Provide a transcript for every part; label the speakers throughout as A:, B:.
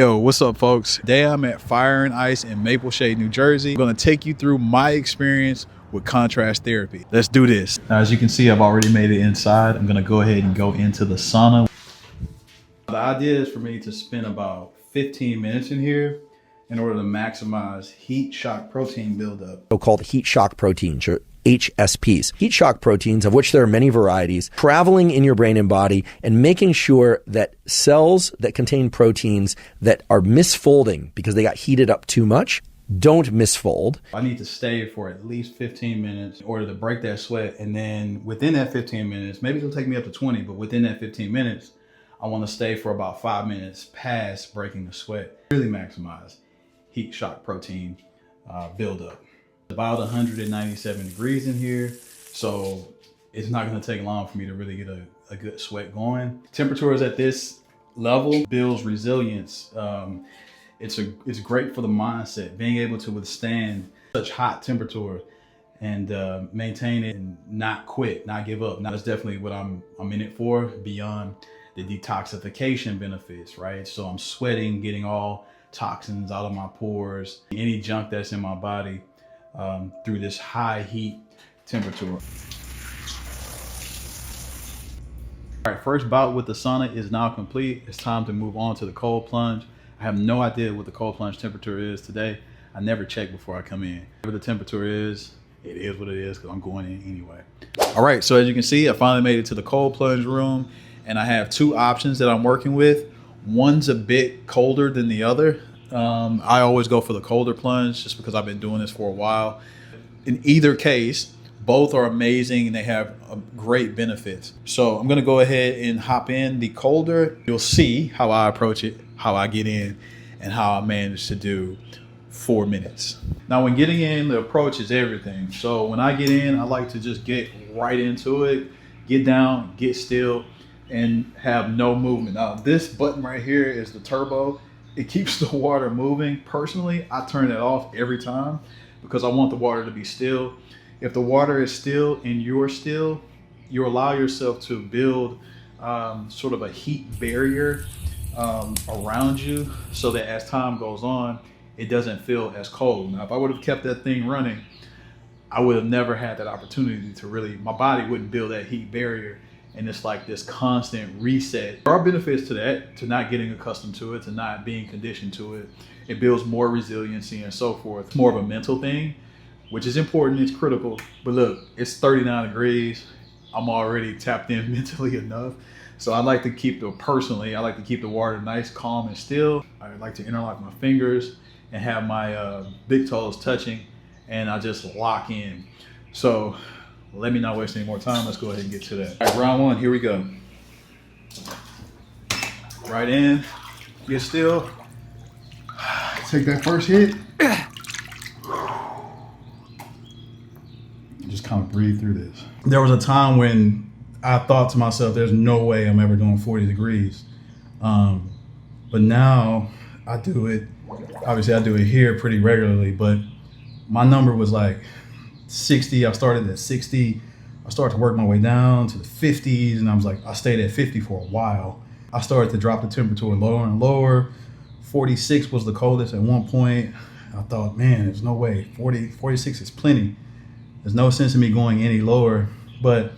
A: Yo, what's up, folks? Today I'm at Fire and Ice in Maple Shade, New Jersey. I'm gonna take you through my experience with contrast therapy. Let's do this. Now, as you can see, I've already made it inside. I'm gonna go ahead and go into the sauna. The idea is for me to spend about 15 minutes in here in order to maximize heat shock protein buildup.
B: So-called heat shock proteins, or HSPs. Heat shock proteins, of which there are many varieties, traveling in your brain and body and making sure that cells that contain proteins that are misfolding because they got heated up too much don't misfold.
A: I need to stay for at least 15 minutes in order to break that sweat. And then within that 15 minutes, maybe it'll take me up to 20, but within that 15 minutes, I want to stay for about 5 minutes past breaking the sweat. Really maximize heat shock protein buildup. About 197 degrees in here, so it's not going to take long for me to really get a good sweat going. Temperatures at this level builds resilience. It's great for the mindset, being able to withstand such hot temperature and maintain it and not quit, not give up. Now, that's definitely what I'm in it for, beyond the detoxification benefits, right? So I'm sweating, getting all toxins out of my pores, any junk that's in my body, through this high heat temperature. All right, first bout with the sauna is now complete. It's time to move on to the cold plunge. I have no idea what the cold plunge temperature is today. I never check before I come in. Whatever the temperature is, it is what it is because I'm going in anyway. All right, so as you can see, I finally made it to the cold plunge room, and I have two options that I'm working with. One's a bit colder than the other. I always go for the colder plunge just because I've been doing this for a while. In either case, both are amazing and they have great benefits. So I'm gonna go ahead and hop in the colder. You'll see how I approach it, how I get in, and how I manage to do 4 minutes. Now, when getting in, the approach is everything. So when I get in, I like to just get right into it, get down, get still, and have no movement. Now, this button right here is the turbo. It keeps the water moving. Personally, I turn that off every time because I want the water to be still. If the water is still and you're still, you allow yourself to build sort of a heat barrier around you so that as time goes on, it doesn't feel as cold. Now, if I would have kept that thing running, I would have never had that opportunity to really, my body wouldn't build that heat barrier. And it's like this constant reset. There are benefits to that, to not getting accustomed to it, to not being conditioned to it. It builds more resiliency and so forth. It's more of a mental thing, which is important, it's critical. But look, it's 39 degrees. I'm already tapped in mentally enough. So I like to keep I like to keep the water nice, calm, and still. I like to interlock my fingers and have my big toes touching, and I just lock in. So let me not waste any more time. Let's go ahead and get to that. All right, round one, here we go. Right in, get still. Take that first hit. Just kind of breathe through this. There was a time when I thought to myself, there's no way I'm ever doing 40 degrees. But now I do it. Obviously I do it here pretty regularly, but my number was like 60. I started at 60. I started to work my way down to the 50s, and I stayed at 50 for a while. I started to drop the temperature lower and lower. 46 was the coldest at one point. I thought, man, there's no way. 46 is plenty. There's no sense in me going any lower. But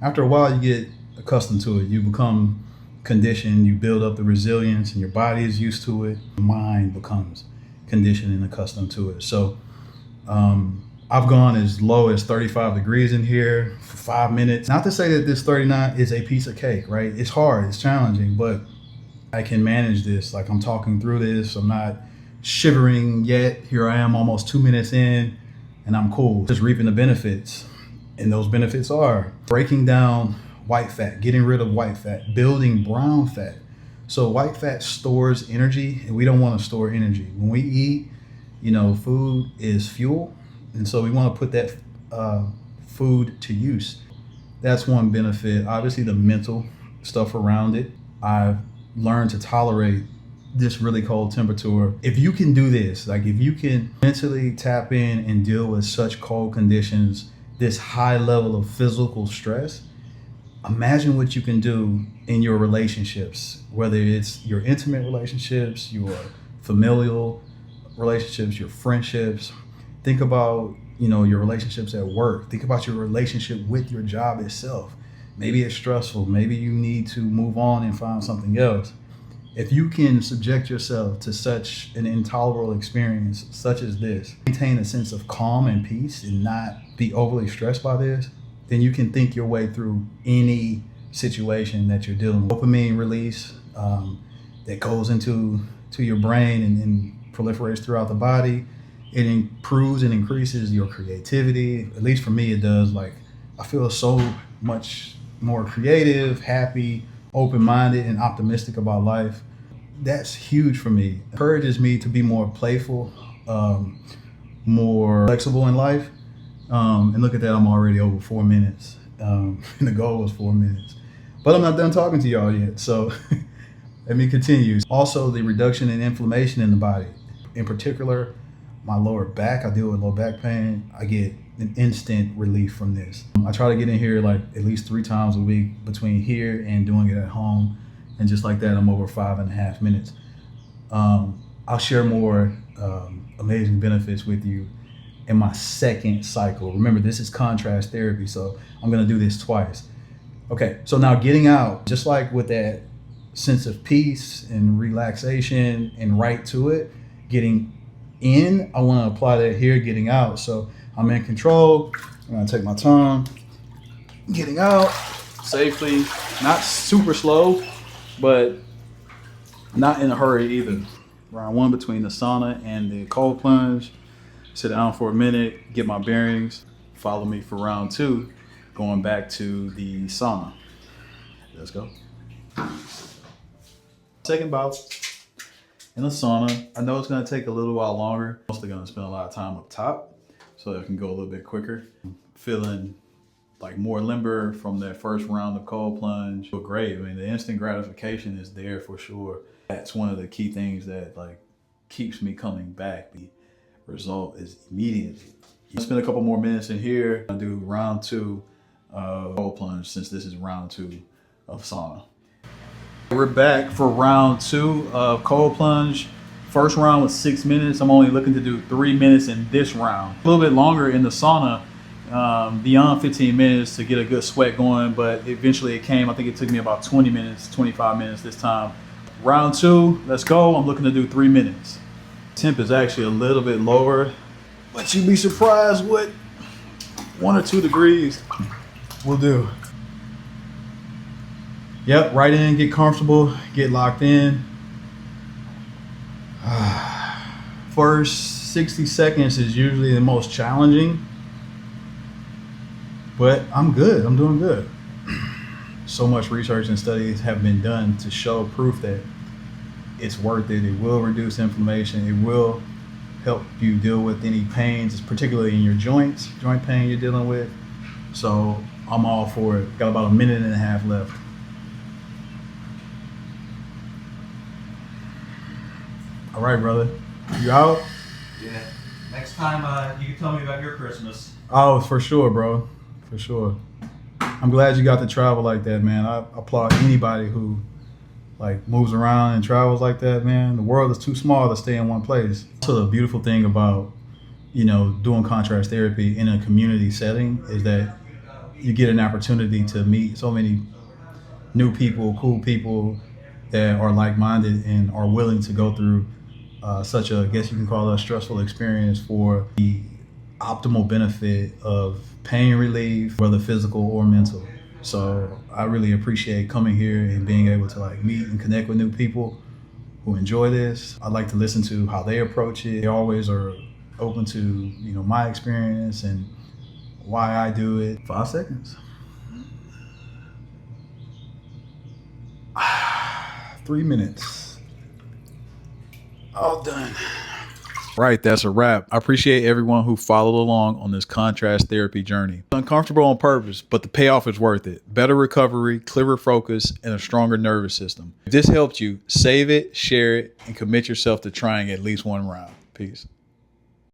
A: after a while, you get accustomed to it. You become conditioned. You build up the resilience, and your body is used to it. Your mind becomes conditioned and accustomed to it. So I've gone as low as 35 degrees in here for 5 minutes. Not to say that this 39 is a piece of cake, right? It's hard, it's challenging, but I can manage this. Like, I'm talking through this. I'm not shivering yet. Here I am almost 2 minutes in, and I'm cool. Just reaping the benefits. And those benefits are breaking down white fat, getting rid of white fat, building brown fat. So white fat stores energy, and we don't want to store energy. When we eat, food is fuel. And so we want to put that food to use. That's one benefit. Obviously, the mental stuff around it. I've learned to tolerate this really cold temperature. If you can do this, like if you can mentally tap in and deal with such cold conditions, this high level of physical stress, Imagine what you can do in your relationships, whether it's your intimate relationships, your familial relationships, your friendships. Think about, your relationships at work. Think about your relationship with your job itself. Maybe it's stressful. Maybe you need to move on and find something else. If you can subject yourself to such an intolerable experience such as this, maintain a sense of calm and peace and not be overly stressed by this, then you can think your way through any situation that you're dealing with. Dopamine release that goes into your brain and proliferates throughout the body. It improves and increases your creativity. At least for me, it does. Like, I feel so much more creative, happy, open-minded, and optimistic about life. That's huge for me. It encourages me to be more playful, more flexible in life. And look at that, I'm already over 4 minutes. And the goal was 4 minutes. But I'm not done talking to y'all yet, so let me continue. Also, the reduction in inflammation in the body. In particular, my lower back, I deal with low back pain. I get an instant relief from this. I try to get in here like at least 3 times a week between here and doing it at home. And just like that, I'm over 5.5 minutes. I'll share more amazing benefits with you in my second cycle. Remember, this is contrast therapy, so I'm gonna do this twice. Okay, so now getting out, just like with that sense of peace and relaxation and right to it, getting in, I wanna apply that here, getting out. So I'm in control, I'm gonna take my time, getting out safely, not super slow, but not in a hurry either. Round 1 between the sauna and the cold plunge. Sit down for a minute, get my bearings, follow me for round 2, going back to the sauna. Let's go. Second bout in the sauna. I know it's gonna take a little while longer. Mostly gonna spend a lot of time up top so that I can go a little bit quicker. Feeling like more limber from that first round of cold plunge. But great, I mean, the instant gratification is there for sure. That's one of the key things that like keeps me coming back. The result is immediate. You spend a couple more minutes in here. I'll do round 2 of cold plunge since this is round 2 of sauna. We're back for round 2 of cold plunge. First round was 6 minutes. I'm only looking to do 3 minutes in this round. A little bit longer in the sauna, beyond 15 minutes to get a good sweat going, but eventually it came. I think it took me about 20 minutes, 25 minutes this time. Round 2, let's go. I'm looking to do 3 minutes. Temp is actually a little bit lower, but you'd be surprised what 1 or 2 degrees will do. Yep, right in, get comfortable, get locked in. First 60 seconds is usually the most challenging, but I'm good, I'm doing good. So much research and studies have been done to show proof that it's worth it. It will reduce inflammation. It will help you deal with any pains, particularly in your joints, joint pain you're dealing with. So I'm all for it. Got about 1.5 minutes left. All right, brother. You out?
C: Yeah. Next time you can tell me about your Christmas.
A: Oh, for sure, bro. For sure. I'm glad you got to travel like that, man. I applaud anybody who like moves around and travels like that, man. The world is too small to stay in one place. So the beautiful thing about, doing contrast therapy in a community setting is that you get an opportunity to meet so many new people, cool people that are like-minded and are willing to go through such a, I guess you can call it a stressful experience for the optimal benefit of pain relief, whether physical or mental. So I really appreciate coming here and being able to like meet and connect with new people who enjoy this. I like to listen to how they approach it. They always are open to, my experience and why I do it. 5 seconds. 3 minutes. All done. Right, that's a wrap. I appreciate everyone who followed along on this contrast therapy journey. It's uncomfortable on purpose, but the payoff is worth it. Better recovery, clearer focus, and a stronger nervous system. If this helped you, save it, share it, and commit yourself to trying at least 1 round. Peace.